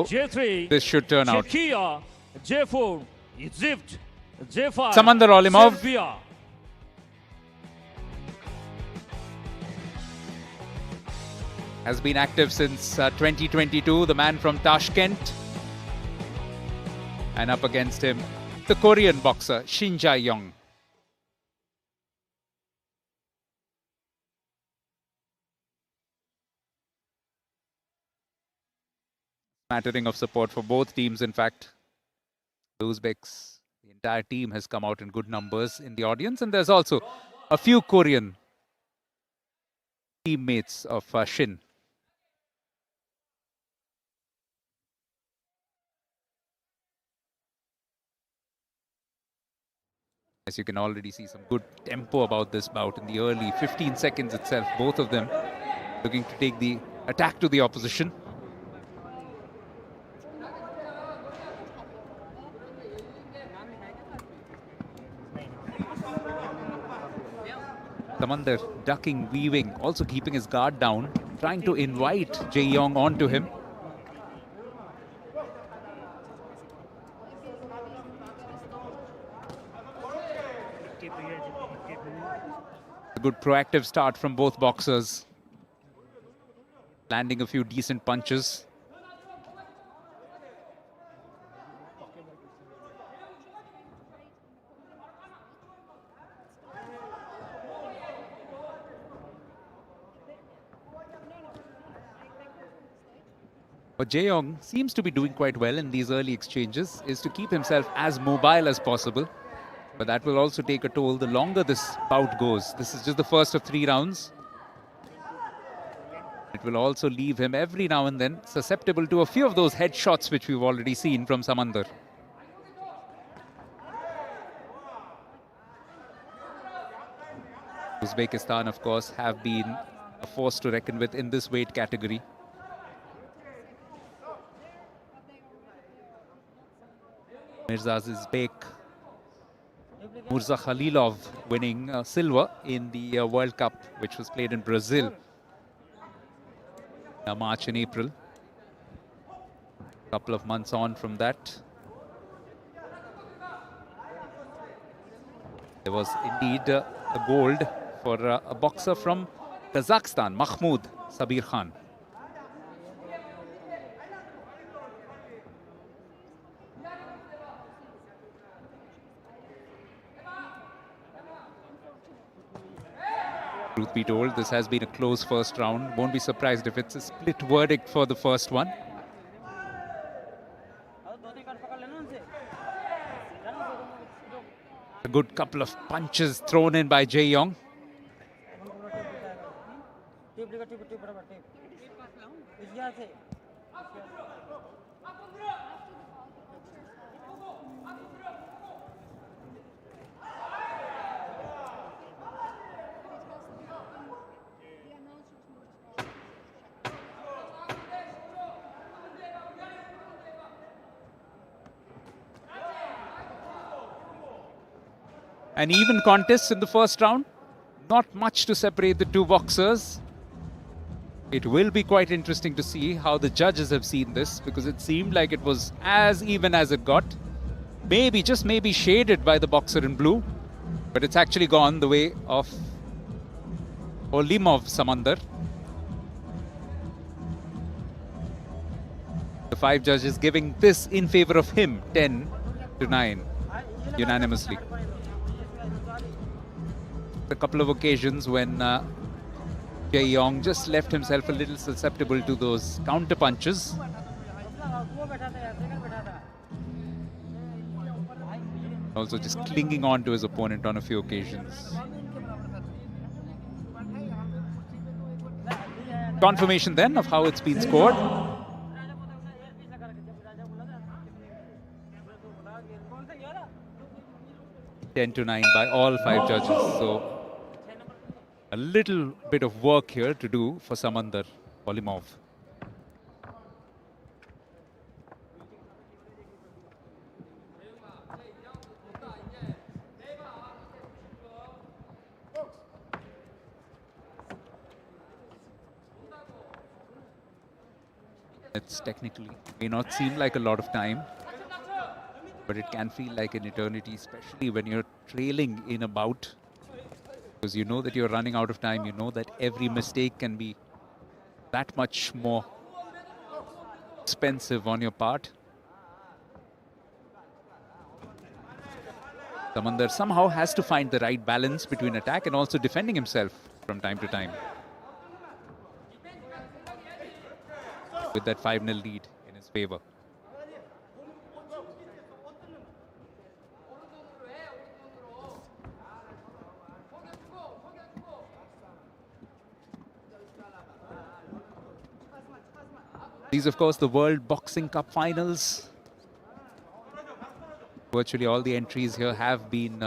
J3, This should turn out. Czechia, J4, Egypt, J5, Samandar Olimov. Serbia. Has been active since 2022, the man from Tashkent. And up against him, the Korean boxer, Shin Jae-Yong. Mattering of support for both teams, in fact. The Uzbeks, the entire team has come out in good numbers in the audience. And there's also a few Korean teammates of Shin. As you can already see some good tempo about this bout in the early 15 seconds itself. Both of them looking to take the attack to the opposition. Samandar ducking, weaving, also keeping his guard down, trying to invite Jae-Yong onto him. A good proactive start from both boxers. Landing a few decent punches. But Jae-Yong seems to be doing quite well in these early exchanges, is to keep himself as mobile as possible. But that will also take a toll the longer this bout goes. This is just the first of 3 rounds. It will also leave him every now and then susceptible to a few of those headshots which we've already seen from Samandar. Uzbekistan, of course, have been a force to reckon with in this weight category. Mirza Azizbek, Murza Khalilov winning silver in the World Cup, which was played in Brazil March and April. A couple of months on from that. There was indeed a gold for a boxer from Kazakhstan, Mahmoud Sabir Khan. Truth be told, this has been a close first round. Won't be surprised if it's a split verdict for the first one. A good couple of punches thrown in by Jae-Yong. An even contest in the first round. Not much to separate the two boxers. It will be quite interesting to see how the judges have seen this, because it seemed like it was as even as it got. Maybe, just maybe shaded by the boxer in blue. But it's actually gone the way of Olimov Samandar. The 5 judges giving this in favor of him, 10-9, unanimously. A couple of occasions when Jae-Yong just left himself a little susceptible to those counter punches. Also just clinging on to his opponent on a few occasions. Confirmation then of how it's been scored. (10-9) by all 5 judges. So a little bit of work here to do for Samandar Olimov. It's technically may not seem like a lot of time, but it can feel like an eternity, especially when you're trailing in a bout. Because you know that you're running out of time, you know that every mistake can be that much more expensive on your part. Samandar somehow has to find the right balance between attack and also defending himself from time to time. With that 5-0 lead in his favor. These, of course, the World Boxing Cup finals. Virtually all the entries here have been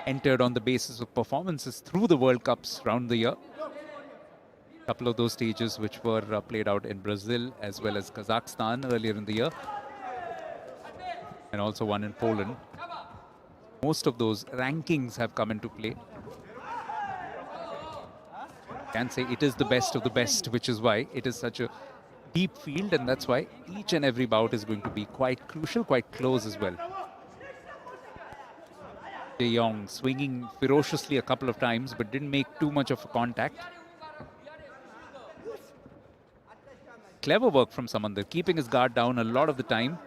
entered on the basis of performances through the World Cups around the year. A couple of those stages which were played out in Brazil as well as Kazakhstan earlier in the year. And also one in Poland. Most of those rankings have come into play. Can say it is the best of the best, which is why it is such a deep field, and that's why each and every bout is going to be quite crucial, quite close as well. Jae-Yong swinging ferociously a couple of times, but didn't make too much of a contact. Clever work from Samandar, keeping his guard down a lot of the time.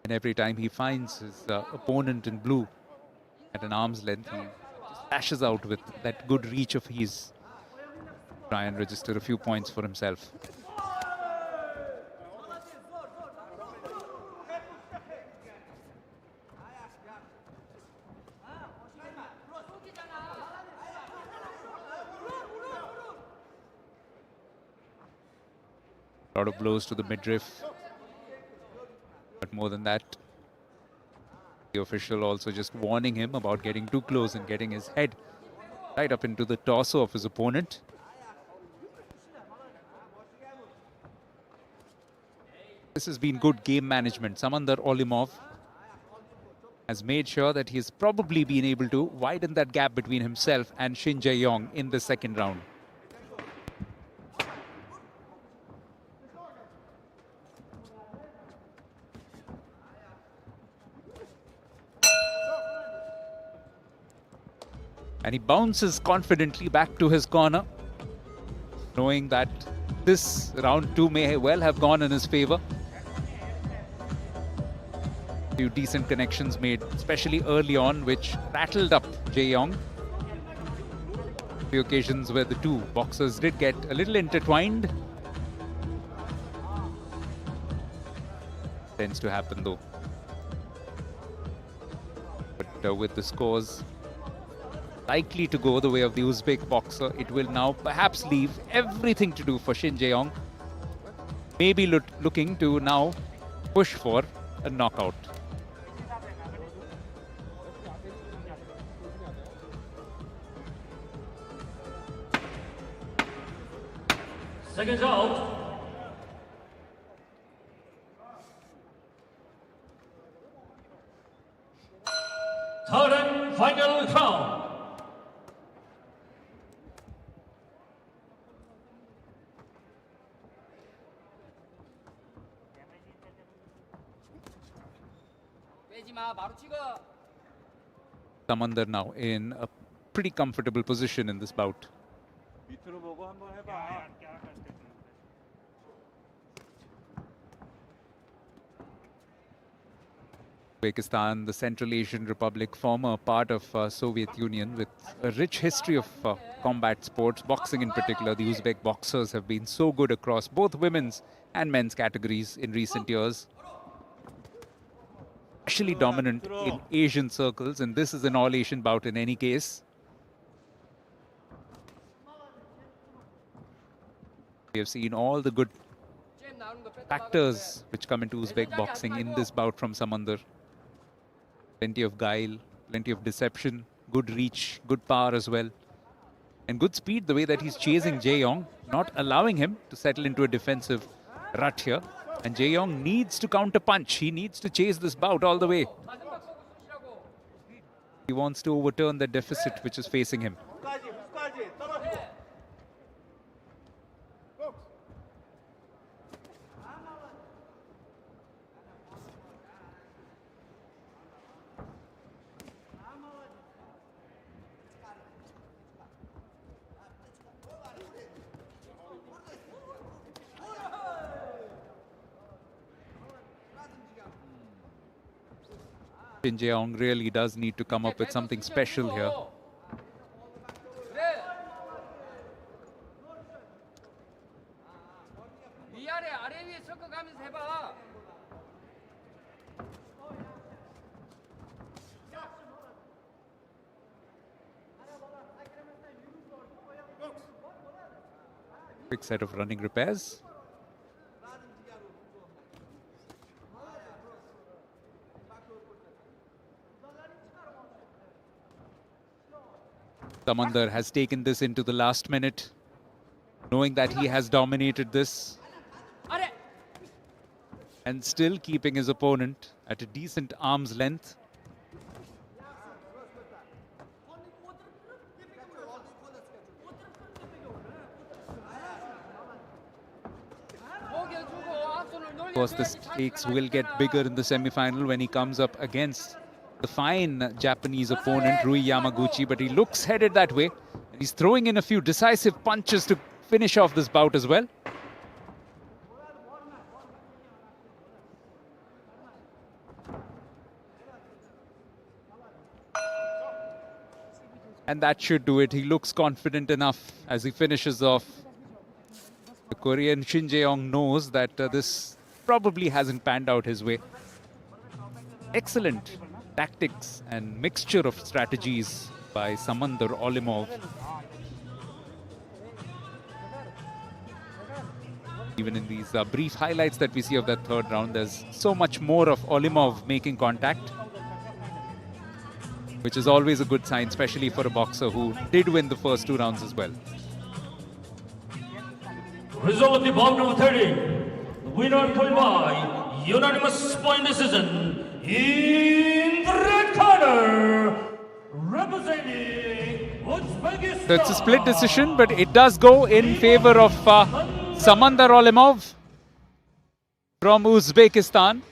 And every time he finds his opponent in blue at an arm's length, he just lashes out with that good reach of his. Try and register a few points for himself. A lot of blows to the midriff. But more than that, the official also just warning him about getting too close and getting his head right up into the torso of his opponent. This has been good game management. Samandar Olimov has made sure that he's probably been able to widen that gap between himself and Shin Jae-Yong in the second round. And he bounces confidently back to his corner, knowing that this round 2 may well have gone in his favor. A few decent connections made, especially early on, which rattled up Jae-Yong. A few occasions where the two boxers did get a little intertwined. Tends to happen though. But with the scores likely to go the way of the Uzbek boxer, it will now perhaps leave everything to do for Shin Jae-Yong. Maybe looking to now push for a knockout. Second round. Third and final round. Samandar now in a pretty comfortable position in this bout. Uzbekistan, the Central Asian Republic, former part of Soviet Union, with a rich history of combat sports, boxing in particular. The Uzbek boxers have been so good across both women's and men's categories in recent years. Especially dominant in Asian circles, and this is an all-Asian bout in any case. We have seen all the good factors which come into Uzbek boxing in this bout from Samandar. Plenty of guile, plenty of deception, good reach, good power as well. And good speed, the way that he's chasing Jae-Yong, not allowing him to settle into a defensive rut here. And Jae-Yong needs to counter punch. He needs to chase this bout all the way. He wants to overturn the deficit which is facing him. Shin Jae-Yong really does need to come up with something special here. Quick set of running repairs. Samandar has taken this into the last minute, knowing that he has dominated this and still keeping his opponent at a decent arm's length. Of course, the stakes will get bigger in the semi-final when he comes up against the fine Japanese opponent Rui Yamaguchi, but he looks headed that way. And he's throwing in a few decisive punches to finish off this bout as well. And that should do it. He looks confident enough as he finishes off. The Korean Shin Jae-Yong knows that this probably hasn't panned out his way. Excellent tactics and mixture of strategies by Samandar Olimov. Even in these brief highlights that we see of that third round, there's so much more of Olimov making contact, which is always a good sign, especially for a boxer who did win the first 2 rounds as well. Result of the bout number 30. The winner by unanimous point decision in the red corner, representing Uzbekistan. So it's a split decision, but it does go in favor of Samandar Olimov from Uzbekistan.